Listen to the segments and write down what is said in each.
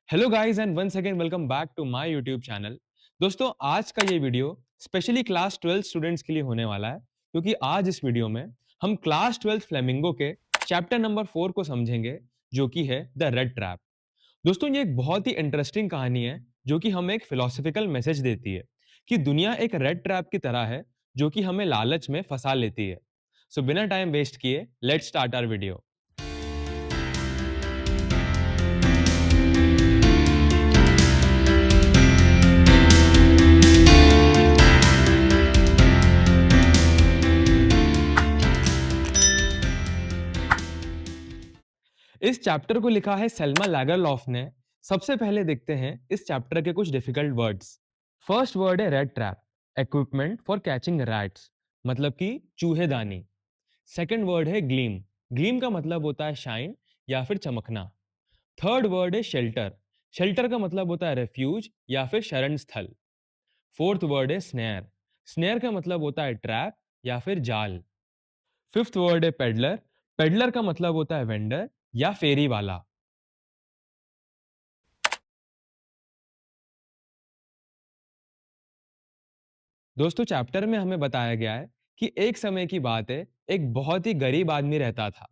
Hello guys and once again welcome back to my YouTube channel. दोस्तों आज का ये वीडियो स्पेशली क्लास 12 स्टूडेंट्स के लिए होने वाला है क्योंकि आज इस वीडियो में हम क्लास 12 फ्लेमिंगो के चैप्टर नंबर 4 को समझेंगे जो कि है द रेड ट्रैप। दोस्तों ये एक बहुत ही इंटरेस्टिंग कहानी है जो कि हमें एक फिलोसफिकल मैसेज देती है कि दुनिया एक रेड ट्रैप की तरह है जो कि हमें लालच में फंसा लेती है। सो बिना टाइम वेस्ट किए लेट्स स्टार्ट आवर वीडियो। इस चैप्टर को लिखा है सेल्मा लैगरलॉफ ने। सबसे पहले देखते हैं इस चैप्टर के कुछ डिफिकल्ट वर्ड्स। फर्स्ट वर्ड है red trap, equipment for catching rats, मतलब कि चूहेदानी। सेकंड वर्ड है ग्लीम, ग्लीम का मतलब होता है शाइन या फिर चमकना। थर्ड वर्ड है शेल्टर, शेल्टर का मतलब होता है रेफ्यूज या फिर शरण स्थल। फोर्थ वर्ड है स्नेयर, स्नेयर का मतलब होता है ट्रैप या फिर जाल। फिफ्थ वर्ड है पेडलर, पेडलर का मतलब होता है वेंडर या फेरी वाला। दोस्तों चैप्टर में हमें बताया गया है कि एक समय की बात है, एक बहुत ही गरीब आदमी रहता था।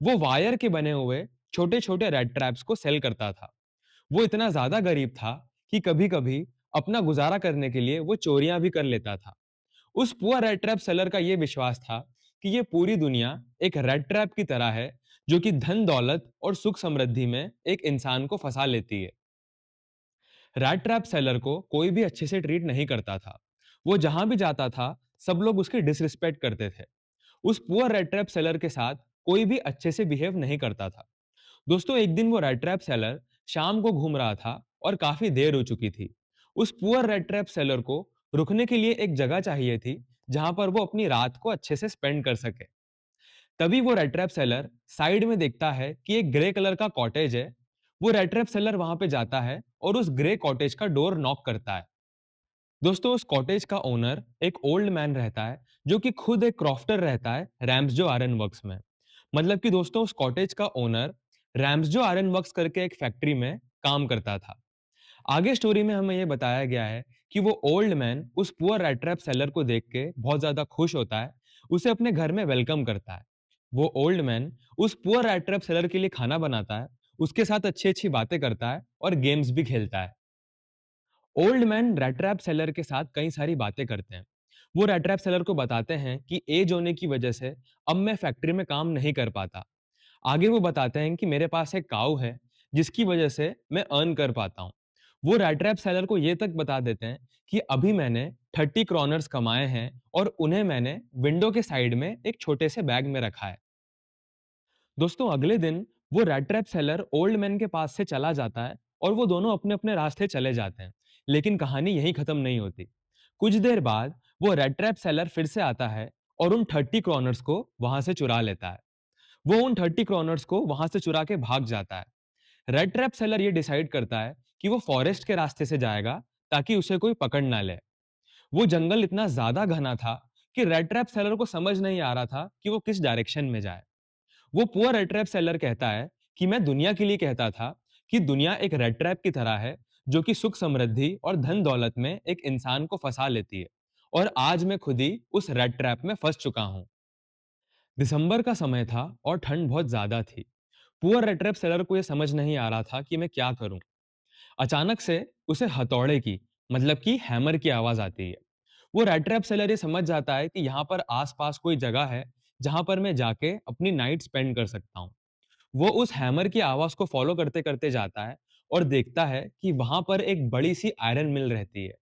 वो वायर के बने हुए छोटे छोटे रेड ट्रैप्स को सेल करता था। वो इतना ज्यादा गरीब था कि कभी कभी अपना गुजारा करने के लिए वो चोरियां भी कर लेता था। उस पुअर रेड ट्रैप सेलर का ये विश्वास था कि ये पूरी दुनिया एक रेड ट्रैप की तरह है जो कि धन दौलत और सुख समृद्धि में एक इंसान को फंसा लेती है। रैट ट्रैप सेलर को कोई भी अच्छे से ट्रीट नहीं करता था। वो जहां भी जाता था सब लोग उसकी डिसरिस्पेक्ट करते थे। उस पुअर रेड ट्रैप सेलर के साथ कोई भी अच्छे से बिहेव नहीं करता था। दोस्तों एक दिन वो रेड ट्रैप सेलर शाम को घूम रहा था और काफी देर हो चुकी थी। उस पुअर रेड ट्रैप सेलर को रुकने के लिए एक जगह चाहिए थी जहां पर वो अपनी रात को अच्छे से स्पेंड कर सके। तभी वो रेड ट्रैप सेलर साइड में देखता है कि एक ग्रे कलर का कॉटेज है। वो रेड ट्रैप सेलर वहां पे जाता है और उस ग्रे कॉटेज का डोर नॉक करता है। दोस्तों उस कॉटेज का ओनर एक ओल्ड मैन रहता है जो कि खुद एक क्रॉफ्टर रहता है रैम्सजो आयरन वर्क्स में। मतलब कि दोस्तों उस कॉटेज का ओनर रैम्सजो आयरन वर्क्स करके एक फैक्ट्री में काम करता था। आगे स्टोरी में हमें यह बताया गया है कि वो ओल्ड मैन उस पुअर रेड ट्रैप सेलर को देख के बहुत ज्यादा खुश होता है, उसे अपने घर में वेलकम करता है। वो ओल्ड मैन उस पुअर रेड ट्रैप सेलर के लिए खाना बनाता है, उसके साथ अच्छी अच्छी बातें करता है और गेम्स भी खेलता है। Old man red trap seller के साथ कई सारी बातें करते हैं। वो रेड ट्रैप सेलर को बताते हैं कि एज होने की वजह से अब मैं फैक्ट्री में काम नहीं कर पाता। आगे वो बताते हैं कि मेरे पास एक काऊ है जिसकी वजह से मैं अर्न कर पाता हूँ। वो रेड ट्रैप सेलर को ये तक बता देते हैं कि अभी मैंने 30 क्रॉनर्स कमाए हैं और उन्हें मैंने विंडो के साइड में एक छोटे से बैग में रखा है। दोस्तों अगले दिन वो red trap seller old man के पास से चला जाता है और वो दोनों अपने अपने रास्ते चले जाते हैं। लेकिन कहानी यहीं खत्म नहीं होती। कुछ देर बाद वो रेड ट्रैप सेलर फिर से आता है और उन 30 क्रॉनर्स को वहां से चुरा लेता है। वो उन 30 क्रॉनर्स को वहां से चुरा के भाग जाता है। रेड ट्रैप सेलर ये डिसाइड करता है कि वो फॉरेस्ट के रास्ते से जाएगा ताकि उसे कोई पकड़ ना ले। वो जंगल इतना ज्यादा घना था कि रेड ट्रैप सेलर को समझ नहीं आ रहा था कि वो किस डायरेक्शन में जाए। वो पुअर रेड ट्रैप सेलर कहता है कि मैं दुनिया के लिए कहता था कि दुनिया एक रेड ट्रैप की तरह है जो कि सुख समृद्धि और धन दौलत में एक इंसान को फंसा लेती है, और आज मैं खुद ही उस रेड ट्रैप में फंस चुका हूं। दिसंबर का समय था और ठंड बहुत ज्यादा थी। पुअर रेड ट्रैप सेलर को यह समझ नहीं आ रहा था कि मैं क्या करूं। अचानक से उसे हथौड़े की, मतलब कि हैमर की आवाज आती है। वो रेड ट्रैप सेलर ये समझ जाता है कि यहाँ पर आसपास कोई जगह है जहां पर मैं जाके अपनी नाइट स्पेंड कर सकता हूँ। वो उस हैमर की आवाज को फॉलो करते करते जाता है और देखता है कि वहां पर एक बड़ी सी आयरन मिल रहती है।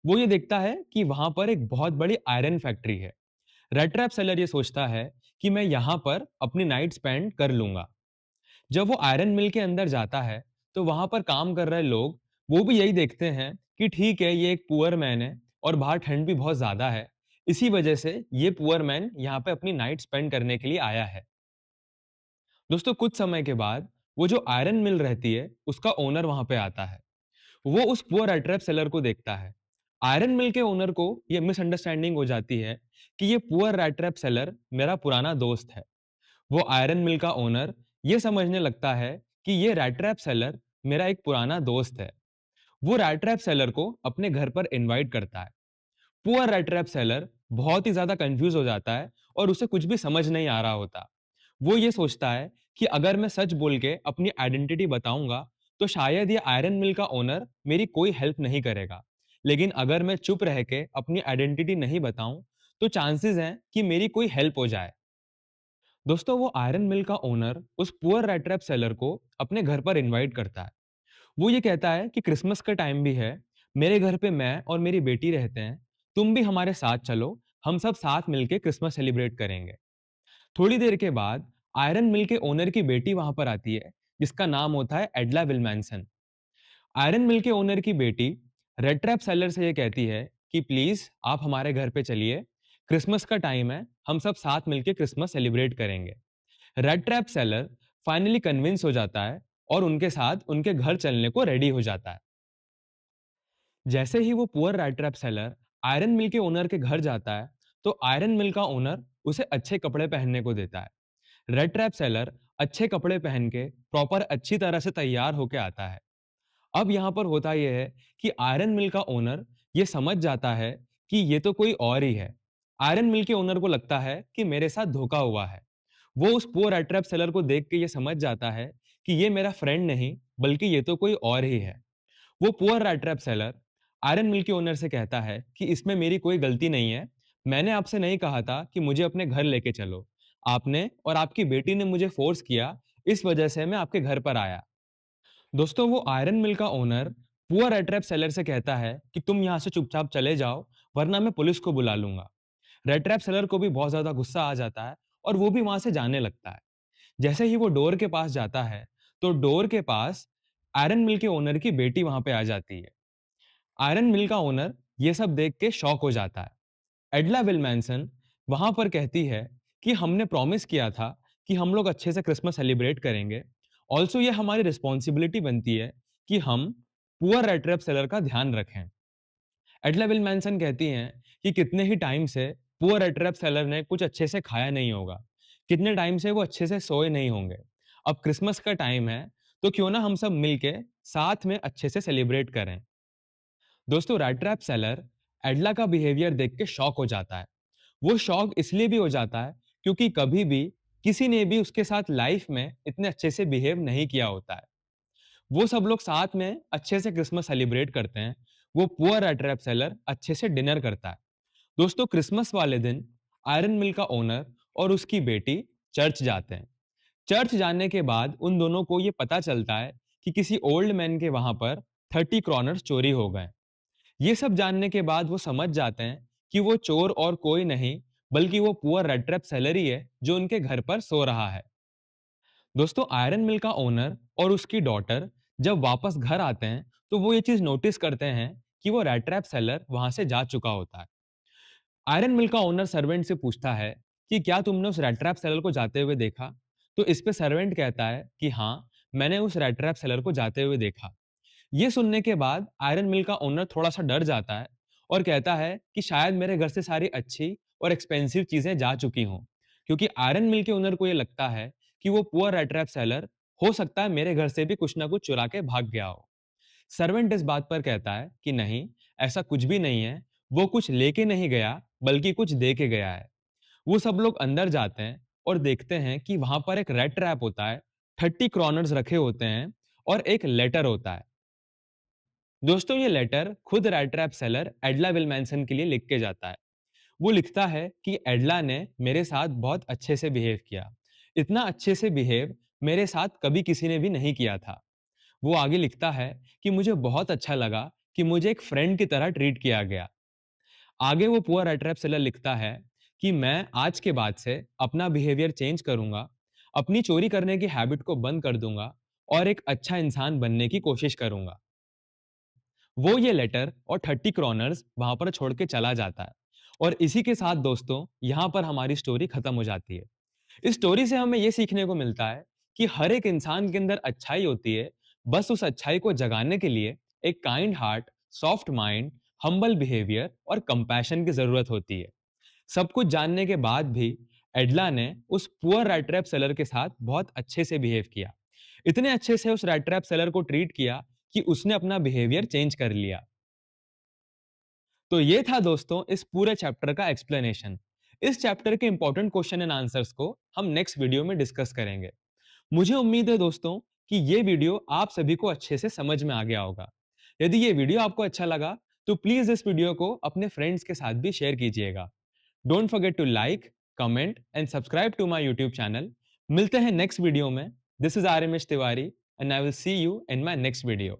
वो ये देखता है कि वहां पर एक बहुत बड़ी आयरन फैक्ट्री है। रेड ट्रैप सेलर ये सोचता है कि मैं यहाँ पर अपनी नाइट स्पेंड कर लूंगा। जब वो आयरन मिल के अंदर जाता है तो वहां पर काम कर रहे लोग वो भी यही देखते हैं कि ठीक है ये एक पुअर मैन है और बाहर ठंड भी बहुत ज्यादा है, इसी वजह से ये पुअर मैन यहाँ पे अपनी नाइट स्पेंड करने के लिए आया है। दोस्तों कुछ समय के बाद वो जो आयरन मिल रहती है उसका ओनर वहां पे आता है। वो उस पुअर रेड सेलर को देखता है। आयरन मिल के ओनर को ये मिसअंडरस्टैंडिंग हो जाती है कि ये पुअर रेड सेलर मेरा पुराना दोस्त है। वो आयरन मिल का ओनर ये समझने लगता है कि ये रेड ट्रैप सेलर मेरा एक पुराना दोस्त है। वो रैट ट्रैप सेलर को अपने घर पर इनवाइट करता है। पुअर रैट ट्रैप सेलर बहुत ही ज्यादा कंफ्यूज हो जाता है और उसे कुछ भी समझ नहीं आ रहा होता। वो ये सोचता है कि अगर मैं सच बोल के अपनी आइडेंटिटी बताऊंगा तो शायद ये आयरन मिल का ओनर मेरी कोई हेल्प नहीं करेगा। लेकिन अगर मैं चुप रह के अपनी आइडेंटिटी नहीं बताऊं तो चांसेस हैं कि मेरी कोई हेल्प हो जाए। दोस्तों, वो आयरन मिल का ओनर उस पुअर रैट ट्रैप सेलर को अपने घर पर इनवाइट करता है। वो ये कहता है कि क्रिसमस का टाइम भी है, मेरे घर पे मैं और मेरी बेटी रहते हैं, तुम भी हमारे साथ चलो, हम सब साथ मिलके क्रिसमस सेलिब्रेट करेंगे। थोड़ी देर के बाद आयरन मिल के ओनर की बेटी वहां पर आती है, जिसका नाम होता है एडला विलमैनसन। आयरन मिल के ओनर की बेटी रेड ट्रैप सेलर से ये कहती है कि प्लीज आप हमारे घर पे चलिए, क्रिसमस का टाइम है, हम सब साथ मिलके क्रिसमस सेलिब्रेट करेंगे। Red trap seller finally convince हो जाता है और उनके साथ उनके घर चलने को रेडी हो जाता है। जैसे ही वो poor rat trap seller iron mill के ओनर के घर जाता है तो आयरन मिल का ओनर उसे अच्छे कपड़े पहनने को देता है। रेड ट्रैप सेलर अच्छे कपड़े पहन के प्रॉपर अच्छी तरह से तैयार होके आता है। अब यहाँ पर होता यह है कि आयरन मिल का ओनर ये समझ जाता है कि ये तो कोई और ही है। आयरन मिल के ओनर को लगता है कि मेरे साथ धोखा हुआ है। वो उस पुअर रेड ट्रैप सेलर को देख के ये समझ जाता है कि ये मेरा फ्रेंड नहीं बल्कि ये तो कोई और ही है। वो poor rat trap seller iron mill के ओनर से कहता है कि इसमें मेरी कोई गलती नहीं है। मैंने आपसे नहीं कहा था कि मुझे अपने घर लेके चलो। आपने और आपकी बेटी ने मुझे फोर्स किया, इस वजह से मैं आपके घर पर आया। दोस्तों, वो आयरन मिल का owner poor rat trap seller से कहता है कि तुम यहाँ से चुपचाप चले जाओ, वरना मैं पुलिस को बुला लूंगा। रेड ट्रैप सेलर को भी बहुत ज्यादा गुस्सा आ जाता है और वो भी वहां से जाने लगता है। जैसे ही वो डोर के पास जाता है तो डोर के पास आयरन मिल के ओनर की बेटी वहां पे आ जाती है। आयरन मिल का ओनर ये सब देख के शॉक हो जाता है। एडला विलमैनसन वहां पर कहती है कि हमने प्रॉमिस किया था कि हम लोग अच्छे से क्रिसमस सेलिब्रेट करेंगे। ऑल्सो ये हमारी रिस्पॉन्सिबिलिटी बनती है कि हम पुअर रेड ट्रैप सेलर का ध्यान रखें। एडला विलमैनसन कहती हैं कि कितने ही टाइम से पुअर रेड ट्रैप सेलर ने कुछ अच्छे से खाया नहीं होगा, कितने टाइम से वो अच्छे से सोए नहीं होंगे। अब क्रिसमस का टाइम है तो क्यों ना हम सब मिलके साथ में अच्छे से सेलिब्रेट करें। दोस्तों, रैट ट्रैप सेलर एडला का बिहेवियर देख के शॉक हो जाता है। वो शॉक इसलिए भी हो जाता है क्योंकि कभी भी किसी ने भी उसके साथ लाइफ में इतने अच्छे से बिहेव नहीं किया होता है। वो सब लोग साथ में अच्छे से क्रिसमस सेलिब्रेट करते हैं। वो पुअर रैट ट्रैप सेलर अच्छे से डिनर करता है। दोस्तों, क्रिसमस वाले दिन आयरन मिल का ओनर और उसकी बेटी चर्च जाते हैं। चर्च जाने के बाद उन दोनों को ये पता चलता है कि किसी ओल्ड मैन के वहां पर 30 क्रॉनर्स चोरी हो गए। ये सब जानने के बाद वो समझ जाते हैं कि वो चोर और कोई नहीं बल्कि वो पुअर रेड ट्रैप सेलर ही है जो उनके घर पर सो रहा है। दोस्तों, आयरन मिल का ओनर और उसकी डॉटर जब वापस घर आते हैं तो वो ये चीज नोटिस करते हैं कि वो रेड ट्रैप सेलर वहां से जा चुका होता है। आयरन मिल का ओनर सर्वेंट से पूछता है कि क्या तुमने उस रेड ट्रैप सेलर को जाते हुए देखा। तो इस पे सर्वेंट कहता है कि हाँ, मैंने उस रेड ट्रैप सेलर को जाते हुए देखा। ये सुनने के बाद आयरन मिल का ओनर थोड़ा सा डर जाता है और कहता है कि शायद मेरे घर से सारी अच्छी और एक्सपेंसिव चीजें जा चुकी हों, क्योंकि आयरन मिल के ओनर को ये लगता है कि वो पुअर रेड ट्रैप सेलर हो सकता है मेरे घर से भी कुछ ना कुछ चुरा के भाग गया हो। सर्वेंट इस बात पर कहता है कि नहीं, ऐसा कुछ भी नहीं है, वो कुछ लेके नहीं गया बल्कि कुछ दे के गया है। वो सब लोग अंदर जाते हैं और देखते हैं कि वहां पर एक रेड ट्रैप होता है, 30 क्रॉनर्स रखे होते हैं और एक लेटर होता है। दोस्तों, ये लेटर खुद रेड ट्रैप सेलर एडला विलमैनसन के लिए लिख के जाता है। वो लिखता है कि एडला ने मेरे साथ बहुत अच्छे से बिहेव किया, इतना अच्छे से बिहेव मेरे साथ कभी किसी ने भी नहीं किया था। वो आगे लिखता है कि मुझे बहुत अच्छा लगा कि मुझे एक फ्रेंड की तरह ट्रीट किया गया। आगे वो पुअर रेड ट्रैप सेलर लिखता है कि मैं आज के बाद से अपना बिहेवियर चेंज करूंगा, अपनी चोरी करने की हैबिट को बंद कर दूंगा और एक अच्छा इंसान बनने की कोशिश करूंगा। वो ये लेटर और 30 क्रॉनर्स वहां पर छोड़ के चला जाता है। और इसी के साथ दोस्तों, यहाँ पर हमारी स्टोरी खत्म हो जाती है। इस स्टोरी से हमें ये सीखने को मिलता है कि हर एक इंसान के अंदर अच्छाई होती है, बस उस अच्छाई को जगाने के लिए एक kind heart, soft mind, humble behaviour और कंपैशन की जरूरत होती है। सब कुछ जानने के बाद भी एडला ने उस पुअर रैट ट्रैप सेलर के साथ बहुत अच्छे से बिहेव किया। इतने अच्छे से उस रैट ट्रैप सेलर को ट्रीट किया कि उसने अपना बिहेवियर चेंज कर लिया। तो ये था दोस्तों इस पूरे चैप्टर का एक्सप्लेनेशन। इस चैप्टर के इंपॉर्टेंट क्वेश्चन एंड आंसर्स को हम नेक्स्ट वीडियो में डिस्कस करेंगे। मुझे उम्मीद है दोस्तों कि ये वीडियो आप सभी को अच्छे से समझ में आ गया होगा। यदि ये वीडियो आपको अच्छा लगा तो प्लीज इस वीडियो को अपने फ्रेंड्स के साथ भी शेयर कीजिएगा। Don't forget to like, comment and subscribe to my YouTube channel. मिलते हैं नेक्स्ट वीडियो में। This is R M S Tiwari and I will see you in my next video.